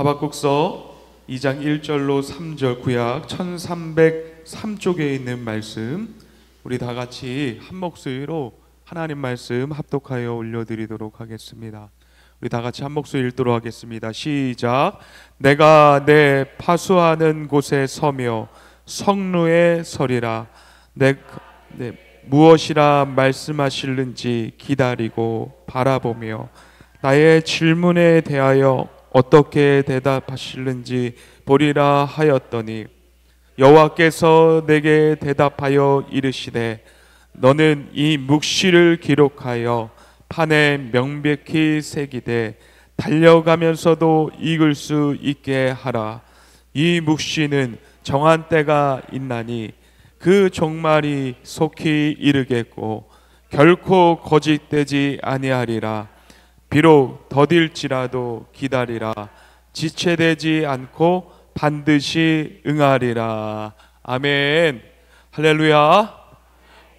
하박국서 2장 1절로 3절 구약 1303쪽에 있는 말씀, 우리 다 같이 한 목소리로 하나님 말씀 합독하여 올려드리도록 하겠습니다. 우리 다 같이 한 목소리 읽도록 하겠습니다. 시작. 내가 내 파수하는 곳에 서며 성루에 서리라. 무엇이라 말씀하실는지 기다리고 바라보며 나의 질문에 대하여 어떻게 대답하실는지 보리라 하였더니 여호와께서 내게 대답하여 이르시되 너는 이 묵시를 기록하여 판에 명백히 새기되 달려가면서도 읽을 수 있게 하라. 이 묵시는 정한 때가 있나니 그 종말이 속히 이르겠고 결코 거짓되지 아니하리라. 비록 더딜지라도 기다리라. 지체되지 않고 반드시 응하리라. 아멘. 할렐루야.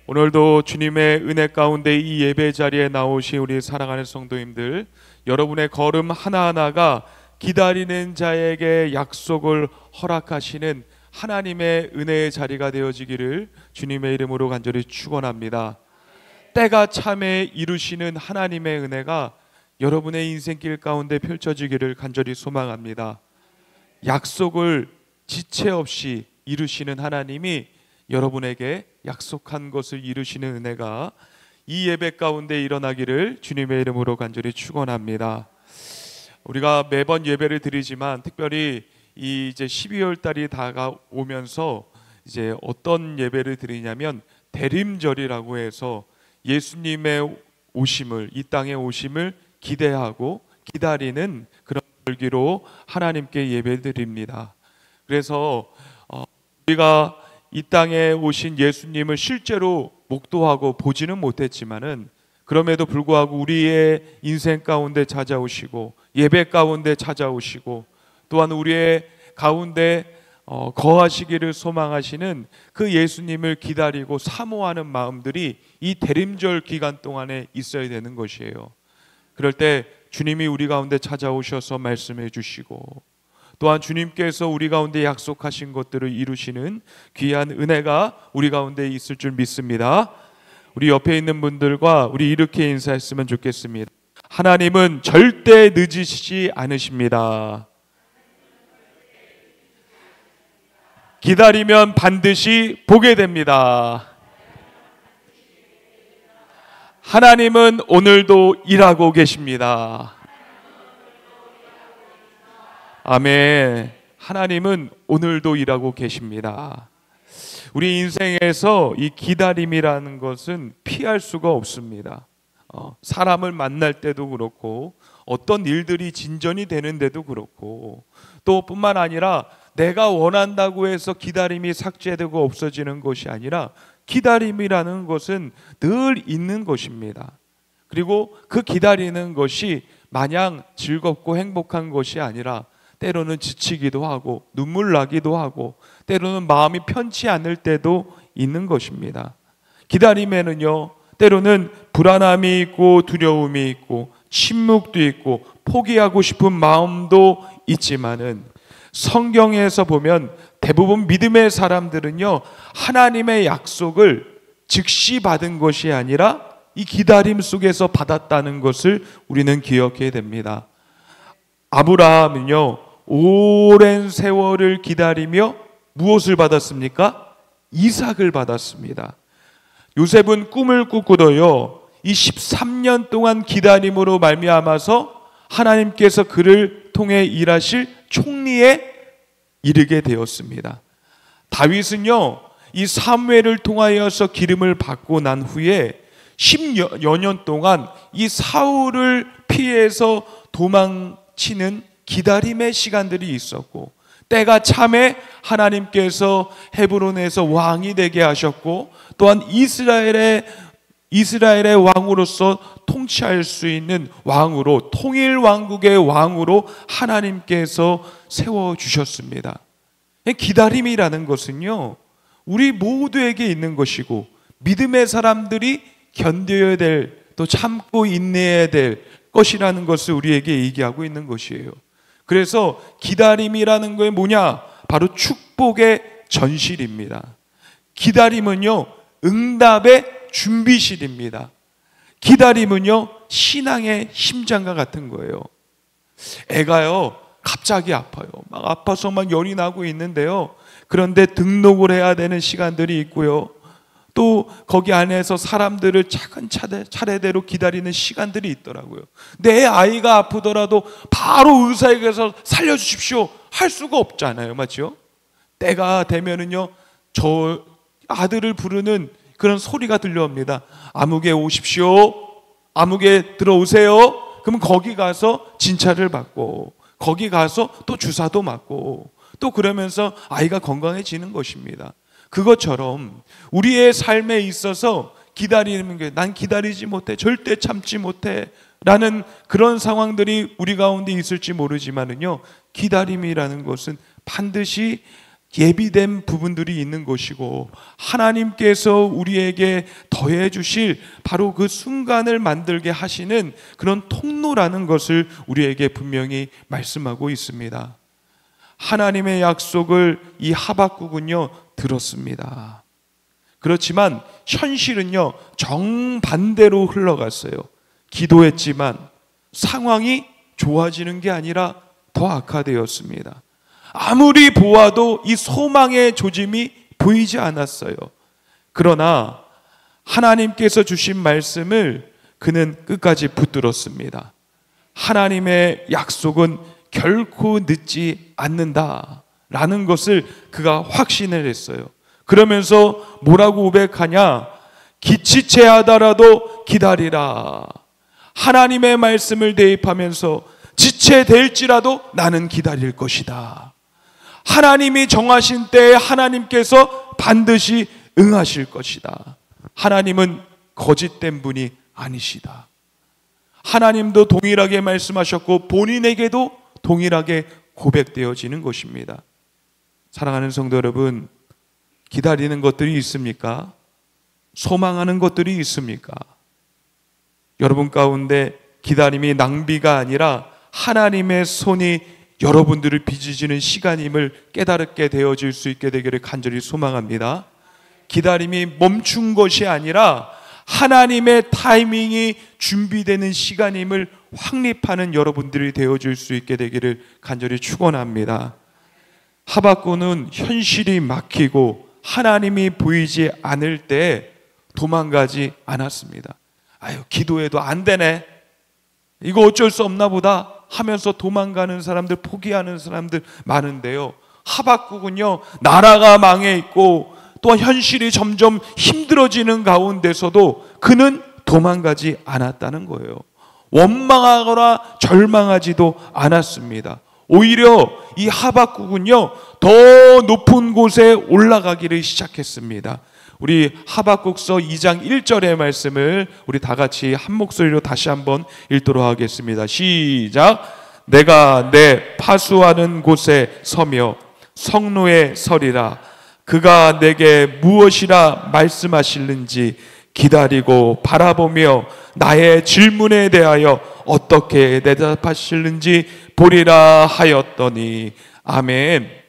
오늘도 주님의 은혜 가운데 이 예배 자리에 나오신 우리 사랑하는 성도님들, 여러분의 걸음 하나하나가 기다리는 자에게 약속을 허락하시는 하나님의 은혜의 자리가 되어지기를 주님의 이름으로 간절히 축원합니다. 때가 참에 이루시는 하나님의 은혜가 여러분의 인생길 가운데 펼쳐지기를 간절히 소망합니다. 약속을 지체 없이 이루시는 하나님이 여러분에게 약속한 것을 이루시는 은혜가 이 예배 가운데 일어나기를 주님의 이름으로 간절히 축원합니다. 우리가 매번 예배를 드리지만 특별히 이제 12월 달이 다가오면서 이제 어떤 예배를 드리냐면 대림절이라고 해서 예수님의 오심을, 이 땅에 오심을 기대하고 기다리는 그런 절기로 하나님께 예배드립니다. 그래서 우리가 이 땅에 오신 예수님을 실제로 목도하고 보지는 못했지만은 그럼에도 불구하고 우리의 인생 가운데 찾아오시고 예배 가운데 찾아오시고 또한 우리의 가운데 거하시기를 소망하시는 그 예수님을 기다리고 사모하는 마음들이 이 대림절 기간 동안에 있어야 되는 것이에요. 그럴 때 주님이 우리 가운데 찾아오셔서 말씀해 주시고 또한 주님께서 우리 가운데 약속하신 것들을 이루시는 귀한 은혜가 우리 가운데 있을 줄 믿습니다. 우리 옆에 있는 분들과 우리 이렇게 인사했으면 좋겠습니다. 하나님은 절대 늦으시지 않으십니다. 기다리면 반드시 보게 됩니다. 하나님은 오늘도 일하고 계십니다. 아멘. 하나님은 오늘도 일하고 계십니다. 우리 인생에서 이 기다림이라는 것은 피할 수가 없습니다. 사람을 만날 때도 그렇고 어떤 일들이 진전이 되는데도 그렇고 또 뿐만 아니라 내가 원한다고 해서 기다림이 삭제되고 없어지는 것이 아니라 기다림이라는 것은 늘 있는 것입니다. 그리고 그 기다리는 것이 마냥 즐겁고 행복한 것이 아니라 때로는 지치기도 하고 눈물 나기도 하고 때로는 마음이 편치 않을 때도 있는 것입니다. 기다림에는요, 때로는 불안함이 있고 두려움이 있고 침묵도 있고 포기하고 싶은 마음도 있지만은 성경에서 보면 대부분 믿음의 사람들은요, 하나님의 약속을 즉시 받은 것이 아니라 이 기다림 속에서 받았다는 것을 우리는 기억해야 됩니다. 아브라함은요, 오랜 세월을 기다리며 무엇을 받았습니까? 이삭을 받았습니다. 요셉은 꿈을 꾸고도요, 이 13년 동안 기다림으로 말미암아서 하나님께서 그를 통해 일하실 총리에 이르게 되었습니다. 다윗은요, 이 사무엘을 통하여서 기름을 받고 난 후에 10여 년 동안 이 사울을 피해서 도망치는 기다림의 시간들이 있었고 때가 참에 하나님께서 헤브론에서 왕이 되게 하셨고 또한 이스라엘의 왕으로서 통치할 수 있는 왕으로, 통일 왕국의 왕으로 하나님께서 세워주셨습니다. 기다림이라는 것은요, 우리 모두에게 있는 것이고 믿음의 사람들이 견뎌야 될, 또 참고 인내해야 될 것이라는 것을 우리에게 얘기하고 있는 것이에요. 그래서 기다림이라는 게 뭐냐? 바로 축복의 전실입니다. 기다림은요, 응답의 준비실입니다. 기다림은요, 신앙의 심장과 같은 거예요. 애가요, 갑자기 아파요. 막 아파서 막 열이 나고 있는데요. 그런데 등록을 해야 되는 시간들이 있고요. 또 거기 안에서 사람들을 차례대로 기다리는 시간들이 있더라고요. 내 아이가 아프더라도 바로 의사에게서 살려주십시오 할 수가 없잖아요. 맞죠? 때가 되면은요, 저 아들을 부르는 그런 소리가 들려옵니다. 아무개 오십시오. 아무개 들어오세요. 그러면 거기 가서 진찰을 받고, 거기 가서 또 주사도 맞고, 또 그러면서 아이가 건강해지는 것입니다. 그것처럼 우리의 삶에 있어서 기다리는 게, 난 기다리지 못해, 절대 참지 못해 라는 그런 상황들이 우리 가운데 있을지 모르지만은요, 기다림이라는 것은 반드시 예비된 부분들이 있는 것이고, 하나님께서 우리에게 더해 주실 바로 그 순간을 만들게 하시는 그런 통로라는 것을 우리에게 분명히 말씀하고 있습니다. 하나님의 약속을 이 하박국은요, 들었습니다. 그렇지만 현실은요, 정반대로 흘러갔어요. 기도했지만 상황이 좋아지는 게 아니라 더 악화되었습니다. 아무리 보아도 이 소망의 조짐이 보이지 않았어요. 그러나 하나님께서 주신 말씀을 그는 끝까지 붙들었습니다. 하나님의 약속은 결코 늦지 않는다라는 것을 그가 확신을 했어요. 그러면서 뭐라고 고백하냐? 기치체하더라도 기다리라. 하나님의 말씀을 대입하면서 지체될지라도 나는 기다릴 것이다. 하나님이 정하신 때에 하나님께서 반드시 응하실 것이다. 하나님은 거짓된 분이 아니시다. 하나님도 동일하게 말씀하셨고 본인에게도 동일하게 고백되어지는 것입니다. 사랑하는 성도 여러분, 기다리는 것들이 있습니까? 소망하는 것들이 있습니까? 여러분 가운데 기다림이 낭비가 아니라 하나님의 손이 여러분들을 빚으시는 시간임을 깨달게 되어질 수 있게 되기를 간절히 소망합니다. 기다림이 멈춘 것이 아니라 하나님의 타이밍이 준비되는 시간임을 확립하는 여러분들이 되어질 수 있게 되기를 간절히 축원합니다. 하박국은 현실이 막히고 하나님이 보이지 않을 때 도망가지 않았습니다. 아유, 기도해도 안 되네, 이거 어쩔 수 없나 보다 하면서 도망가는 사람들, 포기하는 사람들 많은데요, 하박국은요, 나라가 망해 있고 또한 현실이 점점 힘들어지는 가운데서도 그는 도망가지 않았다는 거예요. 원망하거나 절망하지도 않았습니다. 오히려 이 하박국은요, 더 높은 곳에 올라가기를 시작했습니다. 우리 하박국서 2장 1절의 말씀을 우리 다 같이 한 목소리로 다시 한번 읽도록 하겠습니다. 시작. 내가 내 파수하는 곳에 서며 성로에 서리라. 그가 내게 무엇이라 말씀하실는지 기다리고 바라보며 나의 질문에 대하여 어떻게 대답하실는지 보리라 하였더니. 아멘.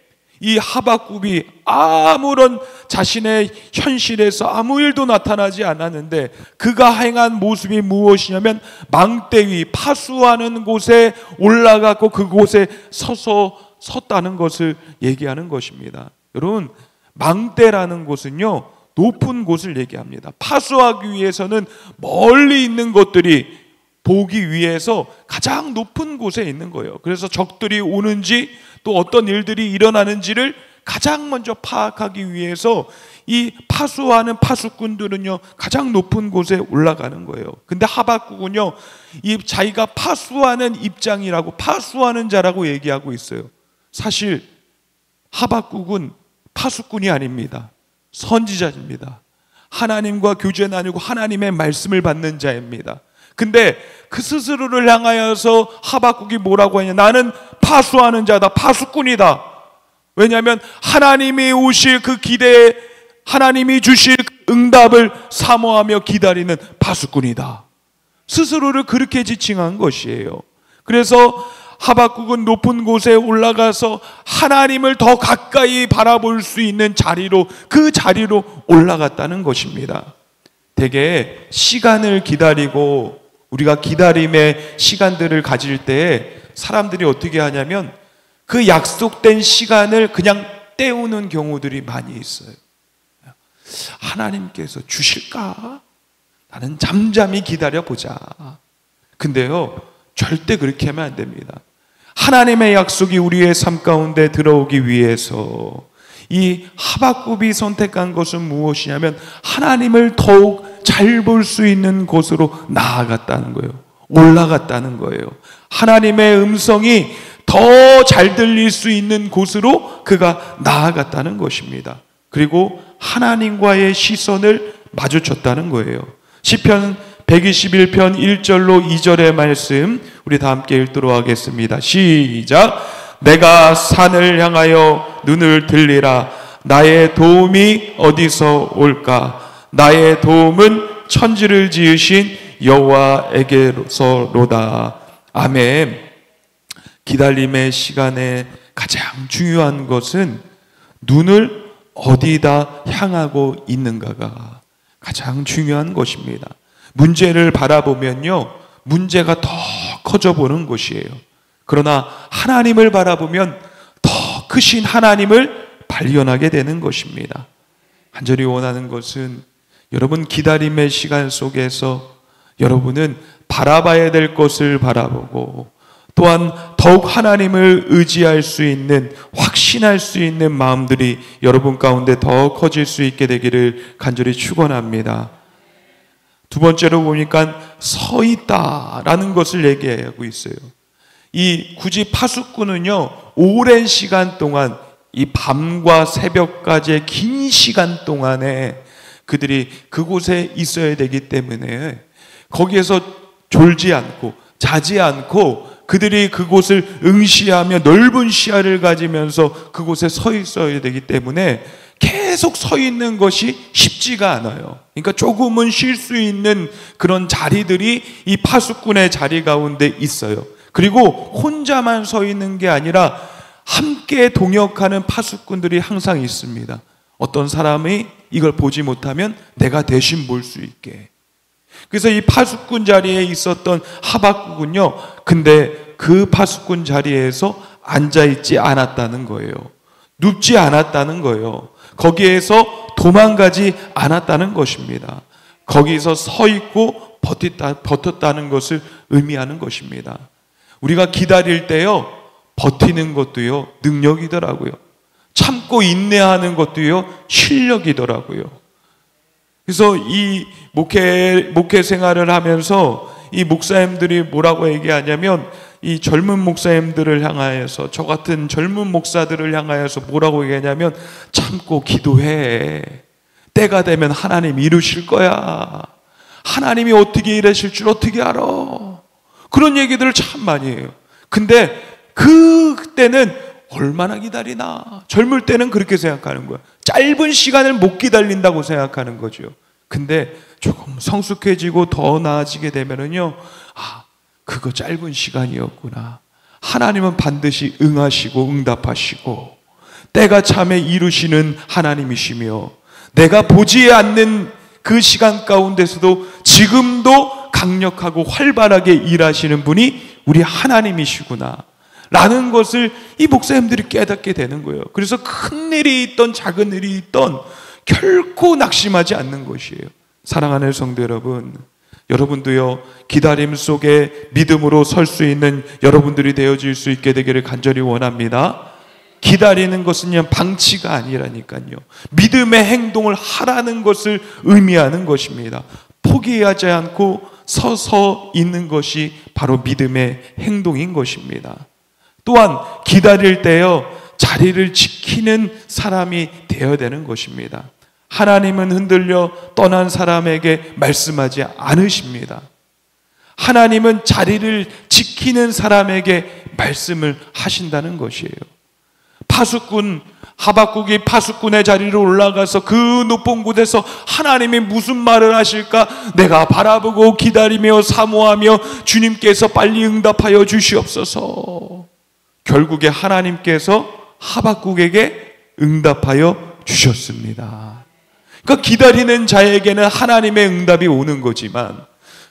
이 하박국이 아무런 자신의 현실에서 아무 일도 나타나지 않았는데 그가 행한 모습이 무엇이냐면 망대 위 파수하는 곳에 올라가고 그곳에 섰다는 것을 얘기하는 것입니다. 여러분, 망대라는 곳은요, 높은 곳을 얘기합니다. 파수하기 위해서는 멀리 있는 것들이 보기 위해서 가장 높은 곳에 있는 거예요. 그래서 적들이 오는지 또 어떤 일들이 일어나는지를 가장 먼저 파악하기 위해서 이 파수하는 파수꾼들은요, 가장 높은 곳에 올라가는 거예요. 근데 하박국은요, 이 자기가 파수하는 입장이라고, 파수하는 자라고 얘기하고 있어요. 사실 하박국은 파수꾼이 아닙니다. 선지자입니다. 하나님과 교제 나누고 하나님의 말씀을 받는 자입니다. 근데 그 스스로를 향하여서 하박국이 뭐라고 하냐? 나는 파수하는 자다, 파수꾼이다. 왜냐하면 하나님이 오실 그 기대에 하나님이 주실 응답을 사모하며 기다리는 파수꾼이다. 스스로를 그렇게 지칭한 것이에요. 그래서 하박국은 높은 곳에 올라가서 하나님을 더 가까이 바라볼 수 있는 자리로, 그 자리로 올라갔다는 것입니다. 되게 시간을 기다리고 우리가 기다림의 시간들을 가질 때에 사람들이 어떻게 하냐면 그 약속된 시간을 그냥 때우는 경우들이 많이 있어요. 하나님께서 주실까? 나는 잠잠히 기다려보자. 근데요, 절대 그렇게 하면 안 됩니다. 하나님의 약속이 우리의 삶 가운데 들어오기 위해서 이 하박국이 선택한 것은 무엇이냐면 하나님을 더욱 잘 볼 수 있는 곳으로 나아갔다는 거예요. 올라갔다는 거예요. 하나님의 음성이 더 잘 들릴 수 있는 곳으로 그가 나아갔다는 것입니다. 그리고 하나님과의 시선을 마주쳤다는 거예요. 시편 121편 1절로 2절의 말씀 우리 다 함께 읽도록 하겠습니다. 시작. 내가 산을 향하여 눈을 들리라. 나의 도움이 어디서 올까? 나의 도움은 천지를 지으신 여호와에게로서로다. 아멘. 기다림의 시간에 가장 중요한 것은 눈을 어디다 향하고 있는가가 가장 중요한 것입니다. 문제를 바라보면요, 문제가 더 커져 보는 것이에요. 그러나 하나님을 바라보면 더 크신 하나님을 발견하게 되는 것입니다. 간절히 원하는 것은 여러분 기다림의 시간 속에서 여러분은 바라봐야 될 것을 바라보고 또한 더욱 하나님을 의지할 수 있는, 확신할 수 있는 마음들이 여러분 가운데 더 커질 수 있게 되기를 간절히 축원합니다. 두 번째로 보니까 서 있다라는 것을 얘기하고 있어요. 이 굳이 파수꾼은요, 오랜 시간 동안 이 밤과 새벽까지의 긴 시간 동안에 그들이 그곳에 있어야 되기 때문에 거기에서 졸지 않고 자지 않고 그들이 그곳을 응시하며 넓은 시야를 가지면서 그곳에 서 있어야 되기 때문에 계속 서 있는 것이 쉽지가 않아요. 그러니까 조금은 쉴 수 있는 그런 자리들이 이 파수꾼의 자리 가운데 있어요. 그리고 혼자만 서 있는 게 아니라 함께 동역하는 파수꾼들이 항상 있습니다. 어떤 사람이 이걸 보지 못하면 내가 대신 볼 수 있게. 그래서 이 파수꾼 자리에 있었던 하박국은요, 근데 그 파수꾼 자리에서 앉아있지 않았다는 거예요. 눕지 않았다는 거예요. 거기에서 도망가지 않았다는 것입니다. 거기서 서 있고 버텼다는 것을 의미하는 것입니다. 우리가 기다릴 때요, 버티는 것도요, 능력이더라고요. 참고 인내하는 것도요, 실력이더라고요. 그래서 이 목회 생활을 하면서 이 목사님들이 뭐라고 얘기하냐면, 이 젊은 목사님들을 향하여서, 저 같은 젊은 목사들을 향하여서 뭐라고 얘기하냐면, 참고 기도해. 때가 되면 하나님 이루실 거야. 하나님이 어떻게 일하실 줄 어떻게 알아. 그런 얘기들을 참 많이 해요. 근데 그때는 얼마나 기다리나. 젊을 때는 그렇게 생각하는 거야. 짧은 시간을 못 기다린다고 생각하는 거죠. 근데 조금 성숙해지고 더 나아지게 되면은요, 아, 그거 짧은 시간이었구나. 하나님은 반드시 응하시고 응답하시고 때가 참에 이루시는 하나님이시며 내가 보지 않는 그 시간 가운데서도 지금도 강력하고 활발하게 일하시는 분이 우리 하나님이시구나 라는 것을 이 목사님들이 깨닫게 되는 거예요. 그래서 큰 일이 있던 작은 일이 있던 결코 낙심하지 않는 것이에요. 사랑하는 성도 여러분, 여러분도요, 기다림 속에 믿음으로 설 수 있는 여러분들이 되어질 수 있게 되기를 간절히 원합니다. 기다리는 것은 그냥 방치가 아니라니까요. 믿음의 행동을 하라는 것을 의미하는 것입니다. 포기하지 않고 서서 있는 것이 바로 믿음의 행동인 것입니다. 또한 기다릴 때요, 자리를 지키는 사람이 되어야 되는 것입니다. 하나님은 흔들려 떠난 사람에게 말씀하지 않으십니다. 하나님은 자리를 지키는 사람에게 말씀을 하신다는 것이에요. 파수꾼 하박국이 파수꾼의 자리로 올라가서 그 높은 곳에서 하나님이 무슨 말을 하실까 내가 바라보고 기다리며 사모하며 주님께서 빨리 응답하여 주시옵소서. 결국에 하나님께서 하박국에게 응답하여 주셨습니다. 그러니까 기다리는 자에게는 하나님의 응답이 오는 거지만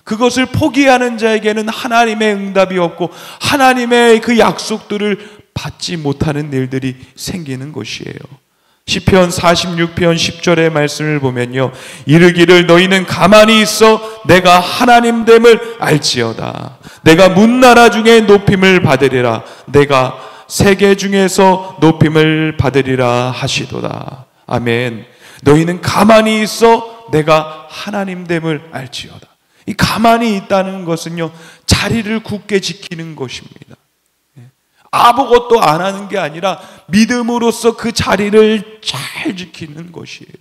그것을 포기하는 자에게는 하나님의 응답이 없고 하나님의 그 약속들을 받지 못하는 일들이 생기는 것이에요. 시편 46편 10절의 말씀을 보면요, 이르기를 너희는 가만히 있어 내가 하나님됨을 알지어다. 내가 문나라 중에 높임을 받으리라. 내가 세계 중에서 높임을 받으리라 하시도다. 아멘. 너희는 가만히 있어 내가 하나님됨을 알지어다. 이 가만히 있다는 것은요, 자리를 굳게 지키는 것입니다. 아무것도 안 하는 게 아니라 믿음으로써 그 자리를 잘 지키는 것이에요.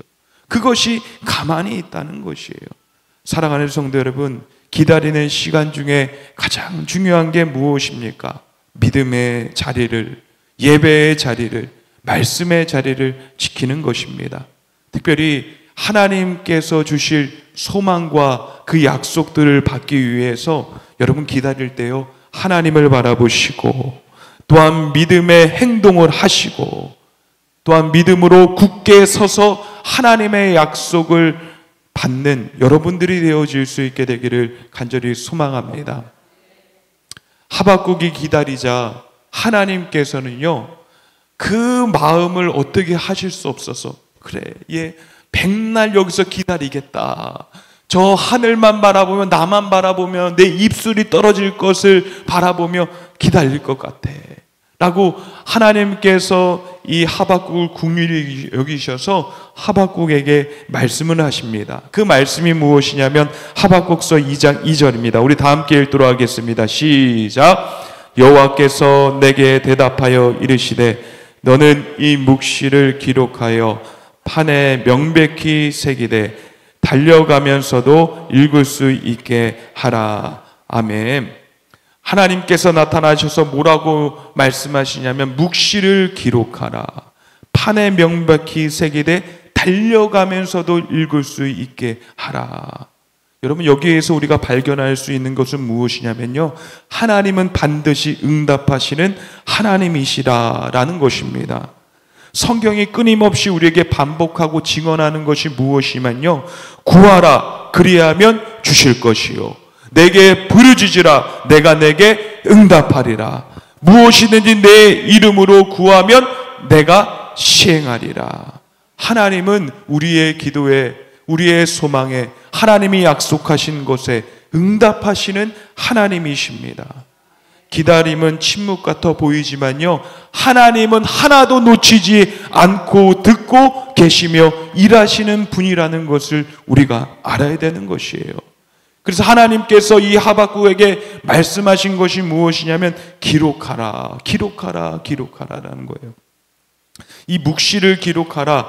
그것이 가만히 있다는 것이에요. 사랑하는 성도 여러분, 기다리는 시간 중에 가장 중요한 게 무엇입니까? 믿음의 자리를, 예배의 자리를, 말씀의 자리를 지키는 것입니다. 특별히 하나님께서 주실 소망과 그 약속들을 받기 위해서 여러분 기다릴 때요, 하나님을 바라보시고 또한 믿음의 행동을 하시고 또한 믿음으로 굳게 서서 하나님의 약속을 받는 여러분들이 되어질 수 있게 되기를 간절히 소망합니다. 하박국이 기다리자 하나님께서는요, 그 마음을 어떻게 하실 수 없어서 그래, 얘 백날 여기서 기다리겠다. 저 하늘만 바라보면, 나만 바라보면 내 입술이 떨어질 것을 바라보며 기다릴 것 같아 라고 하나님께서 이 하박국을 긍휼히 여기셔서 하박국에게 말씀을 하십니다. 그 말씀이 무엇이냐면 하박국서 2장 2절입니다. 우리 다 함께 읽도록 하겠습니다. 시작. 여호와께서 내게 대답하여 이르시되 너는 이 묵시를 기록하여 판에 명백히 새기되 달려가면서도 읽을 수 있게 하라. 아멘. 하나님께서 나타나셔서 뭐라고 말씀하시냐면 묵시를 기록하라. 판에 명백히 새기되 달려가면서도 읽을 수 있게 하라. 여러분, 여기에서 우리가 발견할 수 있는 것은 무엇이냐면요, 하나님은 반드시 응답하시는 하나님이시라라는 것입니다. 성경이 끊임없이 우리에게 반복하고 증언하는 것이 무엇이면요, 구하라 그리하면 주실 것이요 내게 부르짖으라 내가 내게 응답하리라. 무엇이든지 내 이름으로 구하면 내가 시행하리라. 하나님은 우리의 기도에, 우리의 소망에, 하나님이 약속하신 것에 응답하시는 하나님이십니다. 기다림은 침묵 같아 보이지만요, 하나님은 하나도 놓치지 않고 듣고 계시며 일하시는 분이라는 것을 우리가 알아야 되는 것이에요. 그래서 하나님께서 이 하박국에게 말씀하신 것이 무엇이냐면 기록하라, 기록하라, 기록하라라는 거예요. 이 묵시를 기록하라,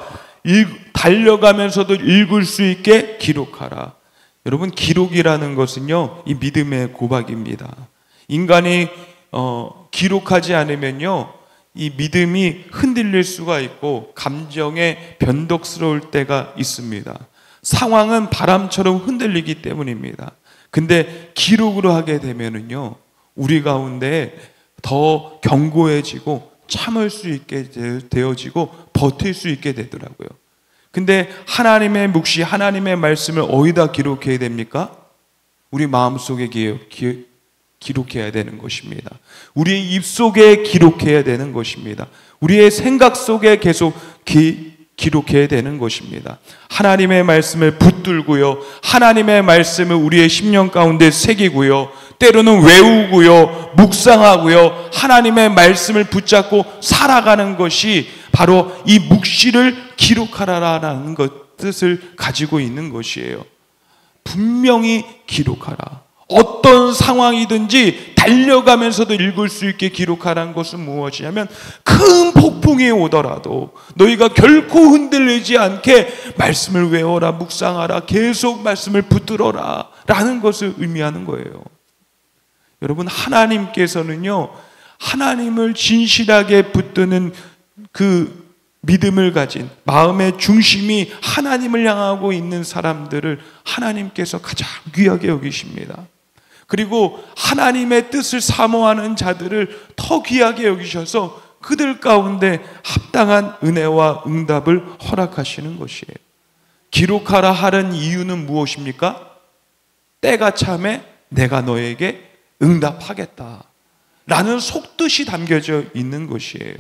달려가면서도 읽을 수 있게 기록하라. 여러분, 기록이라는 것은요, 이 믿음의 고백입니다. 인간이 기록하지 않으면요, 이 믿음이 흔들릴 수가 있고 감정에 변덕스러울 때가 있습니다. 상황은 바람처럼 흔들리기 때문입니다. 근데 기록으로 하게 되면은요, 우리 가운데 더 견고해지고 참을 수 있게 되어지고 버틸 수 있게 되더라고요. 근데 하나님의 묵시, 하나님의 말씀을 어디다 기록해야 됩니까? 우리 마음속에 기록해야 되는 것입니다. 우리의 입속에 기록해야 되는 것입니다. 우리의 생각 속에 계속 기록해야 되는 것입니다. 하나님의 말씀을 붙들고요, 하나님의 말씀을 우리의 심령 가운데 새기고요, 때로는 외우고요, 묵상하고요, 하나님의 말씀을 붙잡고 살아가는 것이 바로 이 묵시를 기록하라라는 뜻을 가지고 있는 것이에요. 분명히 기록하라. 어떤 상황이든지 달려가면서도 읽을 수 있게 기록하라는 것은 무엇이냐면, 큰 폭풍이 오더라도 너희가 결코 흔들리지 않게 말씀을 외워라, 묵상하라, 계속 말씀을 붙들어라 라는 것을 의미하는 거예요. 여러분, 하나님께서는요, 하나님을 진실하게 붙드는 그 믿음을 가진 마음의 중심이 하나님을 향하고 있는 사람들을 하나님께서 가장 귀하게 여기십니다. 그리고 하나님의 뜻을 사모하는 자들을 더 귀하게 여기셔서 그들 가운데 합당한 은혜와 응답을 허락하시는 것이에요. 기록하라 하는 이유는 무엇입니까? 때가 참에 내가 너에게 응답하겠다 라는 속뜻이 담겨져 있는 것이에요.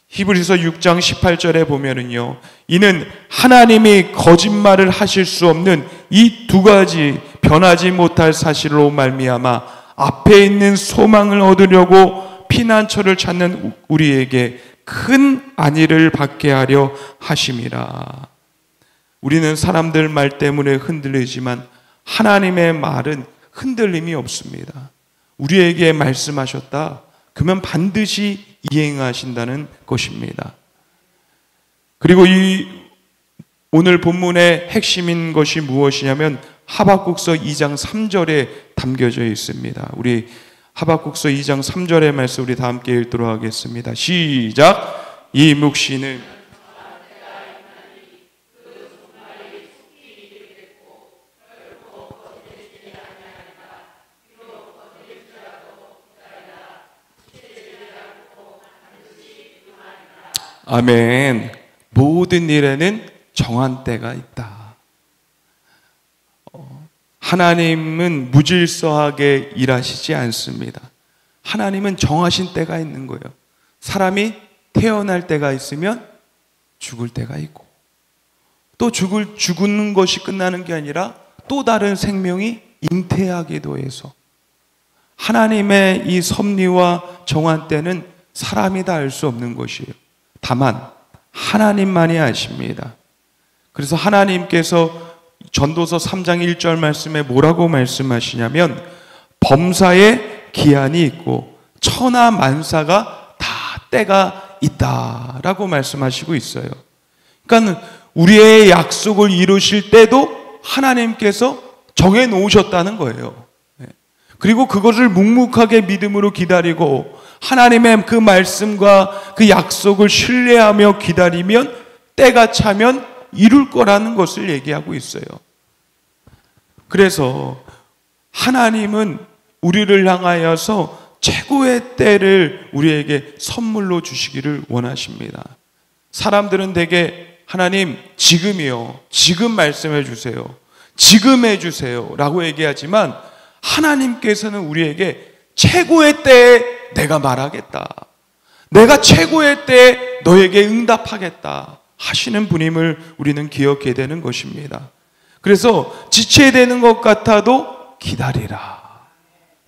히브리서 6장 18절에 보면은요, 이는 하나님이 거짓말을 하실 수 없는 이 두 가지 변하지 못할 사실로 말미암아 앞에 있는 소망을 얻으려고 피난처를 찾는 우리에게 큰 안위를 받게 하려 하심이라. 우리는 사람들 말 때문에 흔들리지만 하나님의 말은 흔들림이 없습니다. 우리에게 말씀하셨다 그러면 반드시 이행하신다는 것입니다. 그리고 이 오늘 본문의 핵심인 것이 무엇이냐면 하박국서 2장 3절에 담겨져 있습니다. 우리 하박국서 2장 3절의 말씀 우리 다 함께 읽도록 하겠습니다. 시작. 이 묵시는 아멘. 모든 일에는 정한 때가 있다. 하나님은 무질서하게 일하시지 않습니다. 하나님은 정하신 때가 있는 거예요. 사람이 태어날 때가 있으면 죽을 때가 있고, 또 죽는 것이 끝나는 게 아니라 또 다른 생명이 잉태하기도 해서 하나님의 이 섭리와 정한 때는 사람이 다 알 수 없는 것이에요. 다만 하나님만이 아십니다. 그래서 하나님께서 전도서 3장 1절 말씀에 뭐라고 말씀하시냐면 범사에 기한이 있고 천하 만사가 다 때가 있다라고 말씀하시고 있어요. 그러니까 우리의 약속을 이루실 때도 하나님께서 정해 놓으셨다는 거예요. 그리고 그것을 묵묵하게 믿음으로 기다리고 하나님의 그 말씀과 그 약속을 신뢰하며 기다리면 때가 차면 이룰 거라는 것을 얘기하고 있어요. 그래서 하나님은 우리를 향하여서 최고의 때를 우리에게 선물로 주시기를 원하십니다. 사람들은 대개 하나님 지금이요, 지금 말씀해 주세요, 지금 해 주세요 라고 얘기하지만 하나님께서는 우리에게 최고의 때에 내가 말하겠다, 내가 최고의 때에 너에게 응답하겠다 하시는 분임을 우리는 기억해야 되는 것입니다. 그래서 지체되는 것 같아도 기다리라.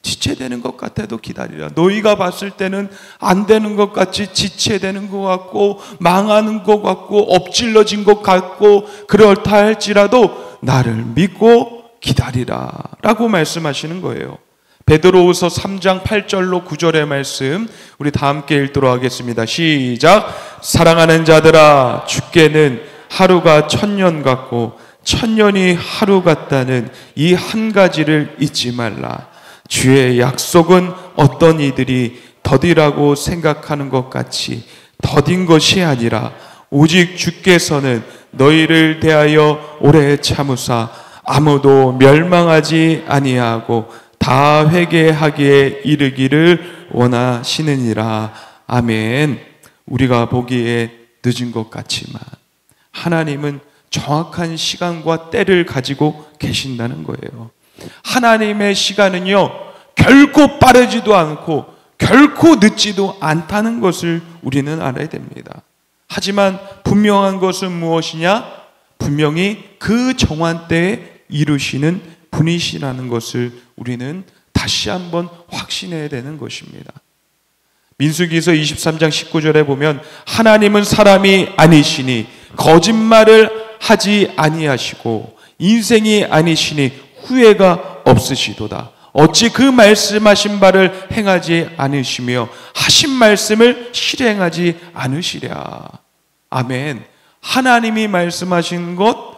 지체되는 것 같아도 기다리라. 너희가 봤을 때는 안 되는 것 같이 지체되는 것 같고 망하는 것 같고 엎질러진 것 같고 그렇다 할지라도 나를 믿고 기다리라 라고 말씀하시는 거예요. 베드로후서 3장 8절로 9절의 말씀 우리 다 함께 읽도록 하겠습니다. 시작. 사랑하는 자들아, 주께는 하루가 천년 같고 천년이 하루 같다는 이 한 가지를 잊지 말라. 주의 약속은 어떤 이들이 더디라고 생각하는 것 같이 더딘 것이 아니라 오직 주께서는 너희를 대하여 오래 참으사 아무도 멸망하지 아니하고 다 회개하기에 이르기를 원하시느니라. 아멘. 우리가 보기에 늦은 것 같지만 하나님은 정확한 시간과 때를 가지고 계신다는 거예요. 하나님의 시간은요, 결코 빠르지도 않고 결코 늦지도 않다는 것을 우리는 알아야 됩니다. 하지만 분명한 것은 무엇이냐? 분명히 그 정한 때에 이루시는 분이시라는 것을 우리는 다시 한번 확신해야 되는 것입니다. 민수기서 23장 19절에 보면 하나님은 사람이 아니시니 거짓말을 하지 아니하시고 인생이 아니시니 후회가 없으시도다. 어찌 그 말씀하신 바를 행하지 않으시며 하신 말씀을 실행하지 않으시랴. 아멘. 하나님이 말씀하신 것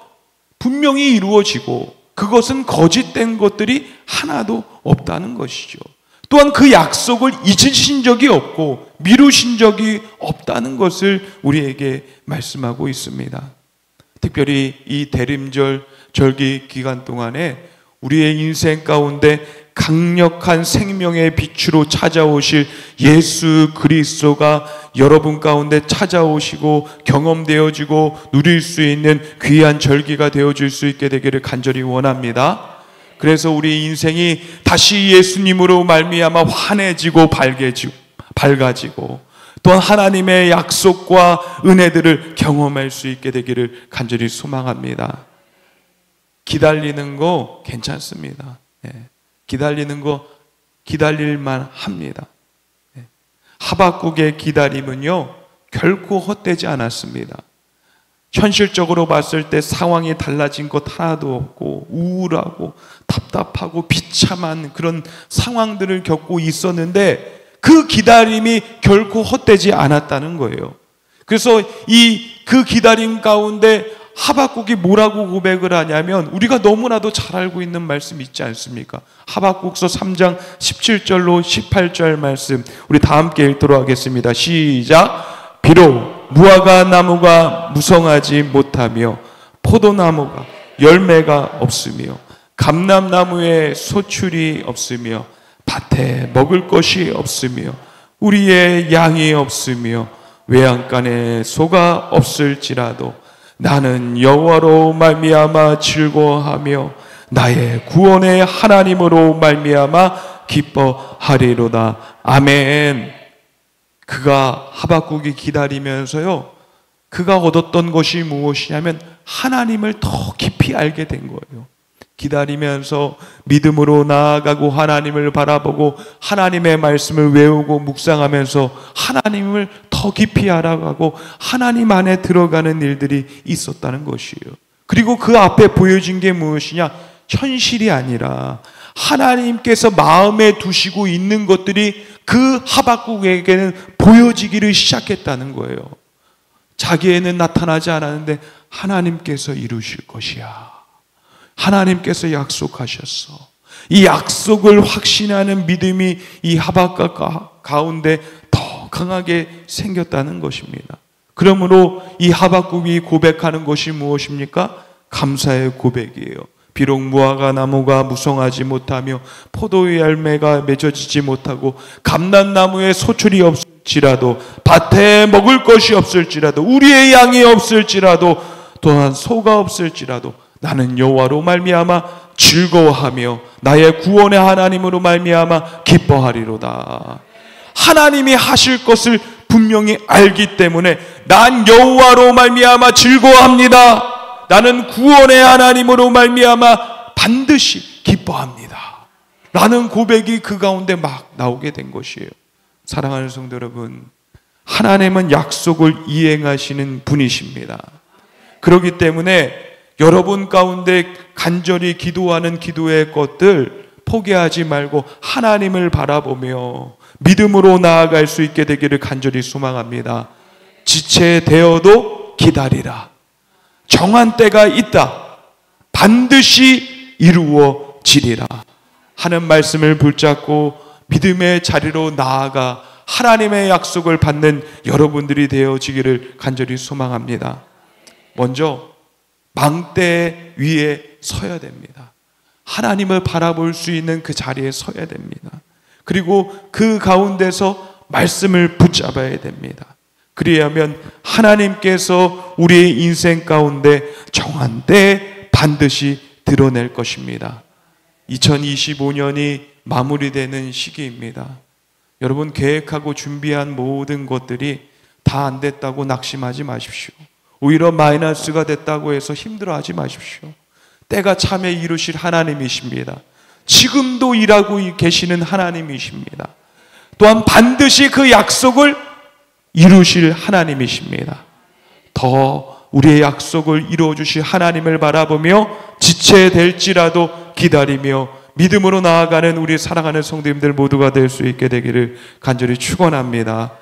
분명히 이루어지고 그것은 거짓된 것들이 하나도 없다는 것이죠. 또한 그 약속을 잊으신 적이 없고 미루신 적이 없다는 것을 우리에게 말씀하고 있습니다. 특별히 이 대림절 절기 기간 동안에 우리의 인생 가운데 강력한 생명의 빛으로 찾아오실 예수 그리스도가 여러분 가운데 찾아오시고 경험되어지고 누릴 수 있는 귀한 절기가 되어줄 수 있게 되기를 간절히 원합니다. 그래서 우리 인생이 다시 예수님으로 말미암아 환해지고 밝아지고 또한 하나님의 약속과 은혜들을 경험할 수 있게 되기를 간절히 소망합니다. 기다리는 거 괜찮습니다. 기다리는 거 기다릴만 합니다. 하박국의 기다림은요 결코 헛되지 않았습니다. 현실적으로 봤을 때 상황이 달라진 것 하나도 없고 우울하고 답답하고 비참한 그런 상황들을 겪고 있었는데 그 기다림이 결코 헛되지 않았다는 거예요. 그래서 그 기다림 가운데 하박국이 뭐라고 고백을 하냐면 우리가 너무나도 잘 알고 있는 말씀 있지 않습니까? 하박국서 3장 17절로 18절 말씀 우리 다 함께 읽도록 하겠습니다. 시작. 비록 무화과 나무가 무성하지 못하며 포도나무가 열매가 없으며 감람나무에 소출이 없으며 밭에 먹을 것이 없으며 우리의 양이 없으며 외양간에 소가 없을지라도 나는 여호와로 말미암아 즐거워하며 나의 구원의 하나님으로 말미암아 기뻐하리로다. 아멘. 그가 하박국이 기다리면서요 그가 얻었던 것이 무엇이냐면 하나님을 더 깊이 알게 된 거예요. 기다리면서 믿음으로 나아가고 하나님을 바라보고 하나님의 말씀을 외우고 묵상하면서 하나님을 더 깊이 알아가고 하나님 안에 들어가는 일들이 있었다는 것이에요. 그리고 그 앞에 보여진 게 무엇이냐? 현실이 아니라 하나님께서 마음에 두시고 있는 것들이 그 하박국에게는 보여지기를 시작했다는 거예요. 자기에는 나타나지 않았는데 하나님께서 이루실 것이야. 하나님께서 약속하셨어. 이 약속을 확신하는 믿음이 이 하박국 가운데 더 강하게 생겼다는 것입니다. 그러므로 이 하박국이 고백하는 것이 무엇입니까? 감사의 고백이에요. 비록 무화과 나무가 무성하지 못하며 포도의 열매가 맺어지지 못하고 감람나무에 소출이 없을지라도 밭에 먹을 것이 없을지라도 우리의 양이 없을지라도 또한 소가 없을지라도 나는 여호와로 말미암아 즐거워하며 나의 구원의 하나님으로 말미암아 기뻐하리로다. 하나님이 하실 것을 분명히 알기 때문에 난 여호와로 말미암아 즐거워합니다. 나는 구원의 하나님으로 말미암아 반드시 기뻐합니다. 라는 고백이 그 가운데 막 나오게 된 것이에요. 사랑하는 성도 여러분, 하나님은 약속을 이행하시는 분이십니다. 그렇기 때문에 여러분 가운데 간절히 기도하는 기도의 것들 포기하지 말고 하나님을 바라보며 믿음으로 나아갈 수 있게 되기를 간절히 소망합니다. 지체되어도 기다리라. 정한 때가 있다. 반드시 이루어지리라 하는 말씀을 붙잡고 믿음의 자리로 나아가 하나님의 약속을 받는 여러분들이 되어지기를 간절히 소망합니다. 먼저 망대 위에 서야 됩니다. 하나님을 바라볼 수 있는 그 자리에 서야 됩니다. 그리고 그 가운데서 말씀을 붙잡아야 됩니다. 그리하면 하나님께서 우리의 인생 가운데 정한 때 반드시 드러낼 것입니다. 2025년이 마무리되는 시기입니다. 여러분 계획하고 준비한 모든 것들이 다 안 됐다고 낙심하지 마십시오. 오히려 마이너스가 됐다고 해서 힘들어하지 마십시오. 때가 참에 이루실 하나님이십니다. 지금도 일하고 계시는 하나님이십니다. 또한 반드시 그 약속을 이루실 하나님이십니다. 더 우리의 약속을 이루어주실 하나님을 바라보며 지체될지라도 기다리며 믿음으로 나아가는 우리 사랑하는 성도님들 모두가 될 수 있게 되기를 간절히 축원합니다.